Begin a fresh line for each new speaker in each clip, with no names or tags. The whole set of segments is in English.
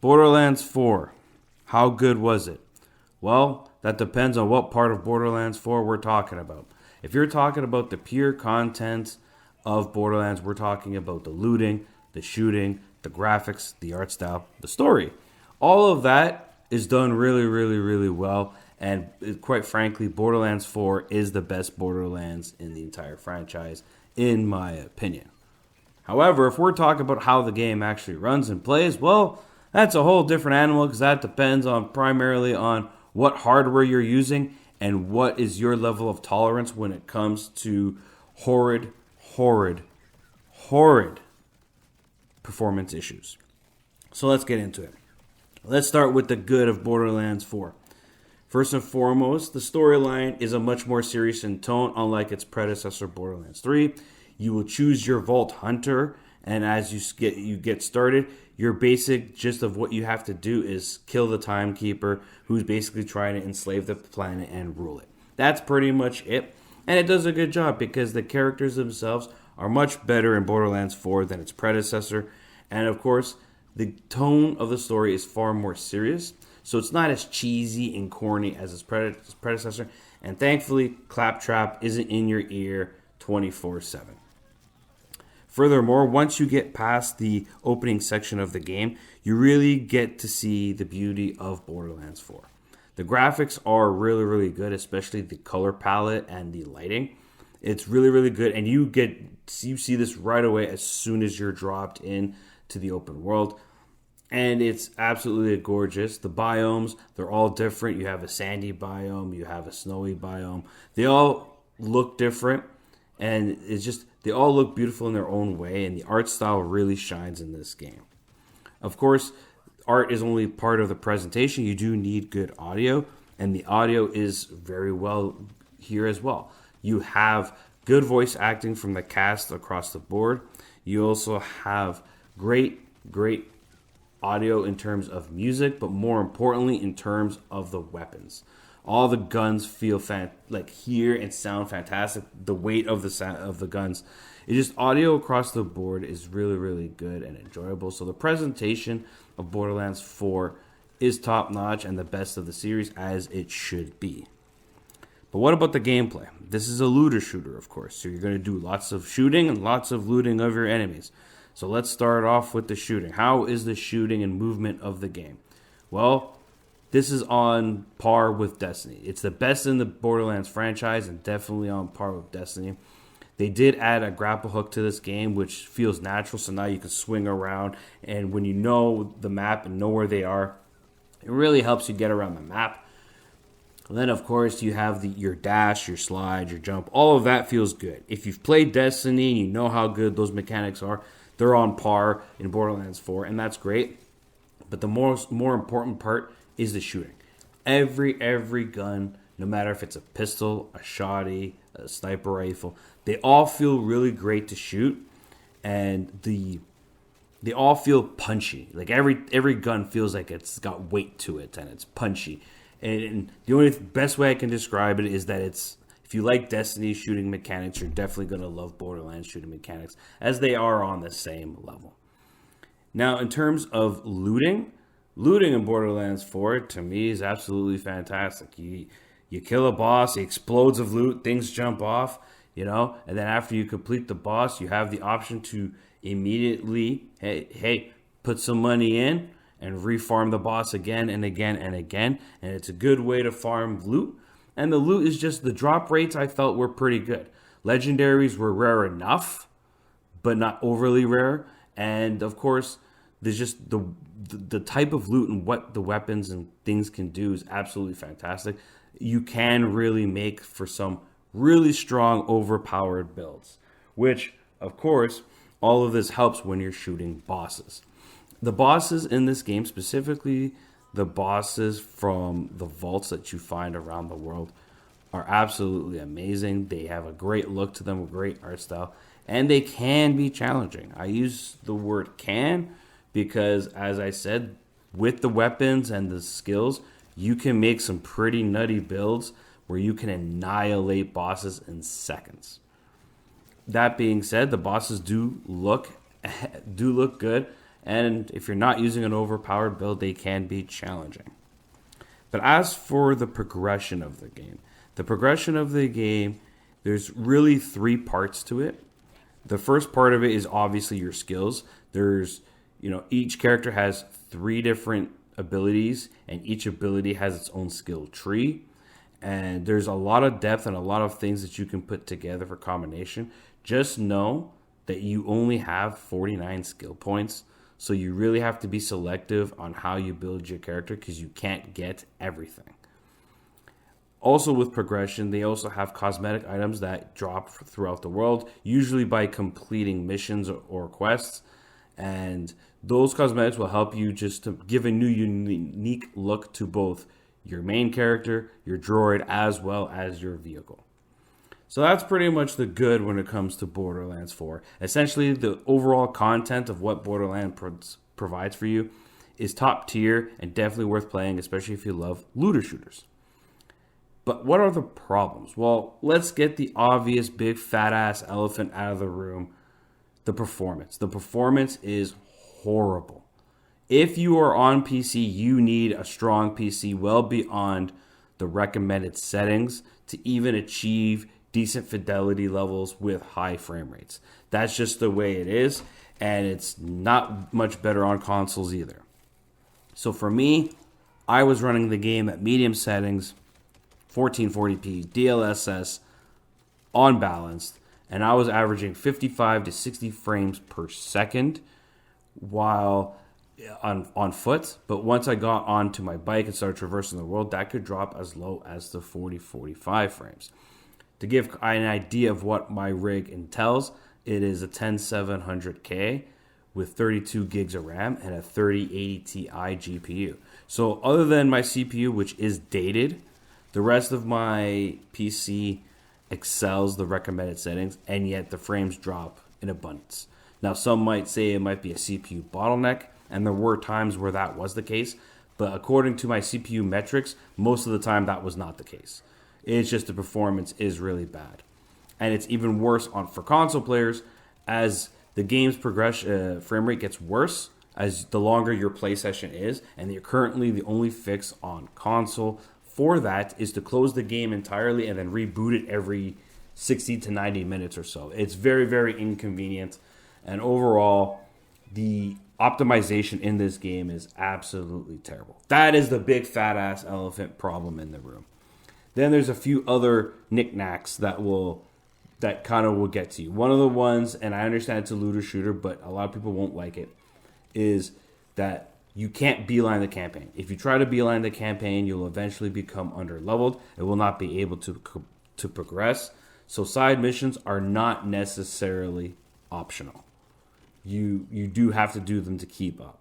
Borderlands 4. How good was it? Well, that depends on what part of Borderlands 4 we're talking about. If you're talking about the pure content of Borderlands, we're talking about the looting, the shooting, the graphics, the art style, the story. All of that is done really, really, really well. And quite frankly, Borderlands 4 is the best Borderlands in the entire franchise, in my opinion. However, if we're talking about how the game actually runs and plays, well, that's a whole different animal because that depends on primarily on what hardware you're using and what is your level of tolerance when it comes to horrid, horrid, horrid performance issues. So let's get into it. Let's start with the good of Borderlands 4. First and foremost, the storyline is a much more serious in tone, unlike its predecessor, Borderlands 3. You will choose your Vault Hunter, and as you get started, your basic gist of what you have to do is kill the Timekeeper, who's basically trying to enslave the planet and rule it. That's pretty much it, and it does a good job because the characters themselves are much better in Borderlands 4 than its predecessor, and of course, the tone of the story is far more serious, so it's not as cheesy and corny as its predecessor, and thankfully, Claptrap isn't in your ear 24/7. Furthermore, once you get past the opening section of the game, you really get to see the beauty of Borderlands 4. The graphics are really, really good, especially the color palette and the lighting. It's really, really good, and you see this right away as soon as you're dropped in to the open world. And it's absolutely gorgeous. The biomes, they're all different. You have a sandy biome, you have a snowy biome. They all look different, and they all look beautiful in their own way, and the art style really shines in this game. Of course, art is only part of the presentation. You do need good audio, and the audio is very well here as well. You have good voice acting from the cast across the board. You also have great audio in terms of music, but more importantly, in terms of the weapons. All the guns feel hear and sound fantastic. The weight of the guns, it just audio across the board is really, really good and enjoyable. So the presentation of Borderlands 4 is top notch and the best of the series, as it should be. But what about the gameplay? This is a looter shooter, of course, so you're going to do lots of shooting and lots of looting of your enemies. So let's start off with the shooting. How is the shooting and movement of the game? Well, this is on par with Destiny. It's the best in the Borderlands franchise and definitely on par with Destiny. They did add a grapple hook to this game, which feels natural, so now you can swing around, and when you know the map and know where they are, it really helps you get around the map. And then, of course, you have your dash, your slide, your jump. All of that feels good. If you've played Destiny and you know how good those mechanics are, they're on par in Borderlands 4, and that's great. But the more important part is the shooting. Every gun, no matter if it's a pistol, a shotty, a sniper rifle, they all feel really great to shoot, and they all feel punchy. Like every gun feels like it's got weight to it and it's punchy. And the only best way I can describe it is that if you like Destiny shooting mechanics, you're definitely going to love Borderlands shooting mechanics, as they are on the same level. Now, in terms of looting in Borderlands 4, to me, is absolutely fantastic. You kill a boss, he explodes of loot, things jump off, and then after you complete the boss, you have the option to immediately, put some money in and refarm the boss again and again and again. And it's a good way to farm loot. And the loot is just, the drop rates I felt were pretty good. Legendaries were rare enough, but not overly rare. And of course, there's just the type of loot and what the weapons and things can do is absolutely fantastic. You can really make for some really strong, overpowered builds, which, of course, all of this helps when you're shooting bosses. The bosses in this game, specifically the bosses from the vaults that you find around the world, are absolutely amazing. They have a great look to them, a great art style, and they can be challenging. I use the word can because, as I said, with the weapons and the skills, you can make some pretty nutty builds where you can annihilate bosses in seconds. That being said, the bosses do look good, And if you're not using an overpowered build, they can be challenging. But as for the progression of the game, there's really three parts to it. The first part of it is obviously your skills. Each character has three different abilities, and each ability has its own skill tree. And there's a lot of depth and a lot of things that you can put together for combination. Just know that you only have 49 skill points. So you really have to be selective on how you build your character because you can't get everything. Also with progression, they also have cosmetic items that drop throughout the world, usually by completing missions or quests. And those cosmetics will help you just to give a new unique look to both your main character, your droid, as well as your vehicle. So that's pretty much the good when it comes to Borderlands 4. Essentially, the overall content of what Borderlands provides for you is top tier and definitely worth playing, especially if you love looter shooters. But what are the problems? Well, let's get the obvious big fat ass elephant out of the room. The performance. The performance is horrible. If you are on PC, you need a strong PC well beyond the recommended settings to even achieve decent fidelity levels with high frame rates. That's just the way it is, and it's not much better on consoles either. So for me, I was running the game at medium settings, 1440p, DLSS, unbalanced, and I was averaging 55 to 60 frames per second while on foot. But once I got onto my bike and started traversing the world, that could drop as low as the 40-45 frames. To give an idea of what my rig entails, it is a 10700K with 32 gigs of RAM and a 3080 Ti GPU. So other than my CPU, which is dated, the rest of my PC excels the recommended settings, and yet the frames drop in abundance. Now, some might say it might be a CPU bottleneck, and there were times where that was the case, but according to my CPU metrics, most of the time that was not the case. It's just the performance is really bad. And it's even worse for console players as the game's frame rate gets worse as the longer your play session is, and you're currently the only fix on console for that is to close the game entirely and then reboot it every 60 to 90 minutes or so. It's very, very inconvenient. And overall, the optimization in this game is absolutely terrible. That is the big fat ass elephant problem in the room. Then there's a few other knickknacks that kind of will get to you. One of the ones, and I understand it's a looter shooter, but a lot of people won't like it, is that you can't beeline the campaign. If you try to beeline the campaign, you'll eventually become underleveled and will not be able to progress. So side missions are not necessarily optional. You do have to do them to keep up.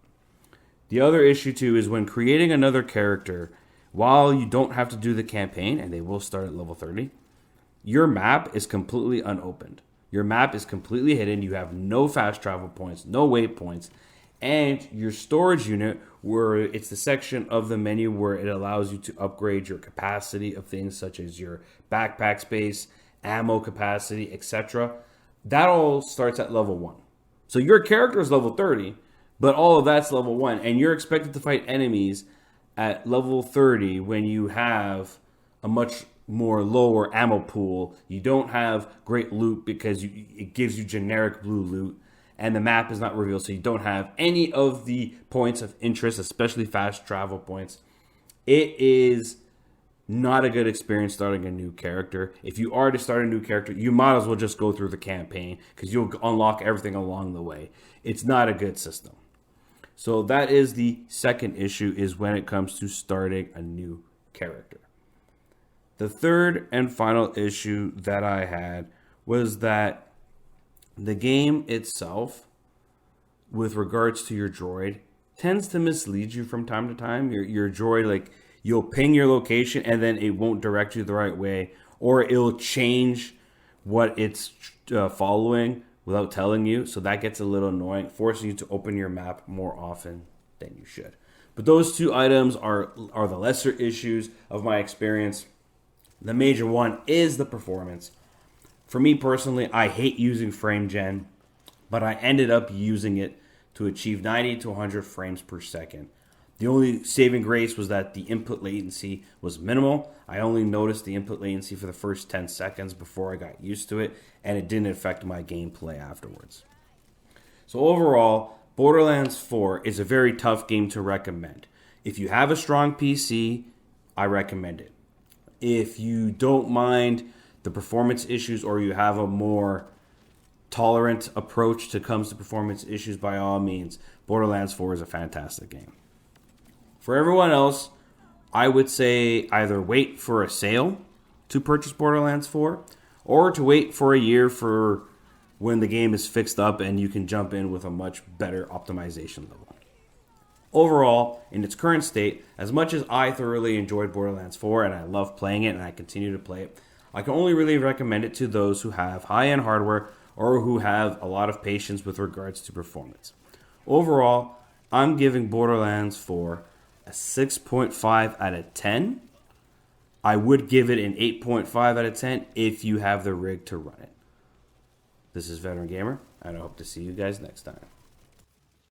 The other issue too is when creating another character, while you don't have to do the campaign, and they will start at level 30, your map is completely unopened. Your map is completely hidden. You have no fast travel points, no waypoints, and your storage unit, where it's the section of the menu where it allows you to upgrade your capacity of things such as your backpack space, ammo capacity, etc. That all starts at level 1. So your character is level 30, but all of that's level 1, and you're expected to fight enemies at level 30 when you have a much more lower ammo pool. You don't have great loot because it gives you generic blue loot, and the map is not revealed, so you don't have any of the points of interest, especially fast travel points. It is not a good experience starting a new character. If you are to start a new character, you might as well just go through the campaign because you'll unlock everything along the way. It's not a good system. So that is the second issue, is when it comes to starting a new character. The third and final issue that I had was that the game itself, with regards to your droid, tends to mislead you from time to time. Your droid, like, you'll ping your location and then it won't direct you the right way, or it'll change what it's following without telling you. So that gets a little annoying, forcing you to open your map more often than you should. But those two items are the lesser issues of my experience. The major one is the performance. For me personally, I hate using frame gen, but I ended up using it to achieve 90 to 100 frames per second. The only saving grace was that the input latency was minimal. I only noticed the input latency for the first 10 seconds before I got used to it, and it didn't affect my gameplay afterwards. So overall, Borderlands 4 is a very tough game to recommend. If you have a strong PC, I recommend it. If you don't mind the performance issues or you have a more tolerant approach to comes to performance issues, by all means, Borderlands 4 is a fantastic game. For everyone else, I would say either wait for a sale to purchase Borderlands 4 or to wait for a year for when the game is fixed up and you can jump in with a much better optimization level. Overall, in its current state, as much as I thoroughly enjoyed Borderlands 4 and I love playing it and I continue to play it, I can only really recommend it to those who have high-end hardware or who have a lot of patience with regards to performance. Overall, I'm giving Borderlands 4 a 6.5 out of 10. I would give it an 8.5 out of 10 if you have the rig to run it. This is Veteran Gamer, and I hope to see you guys next time.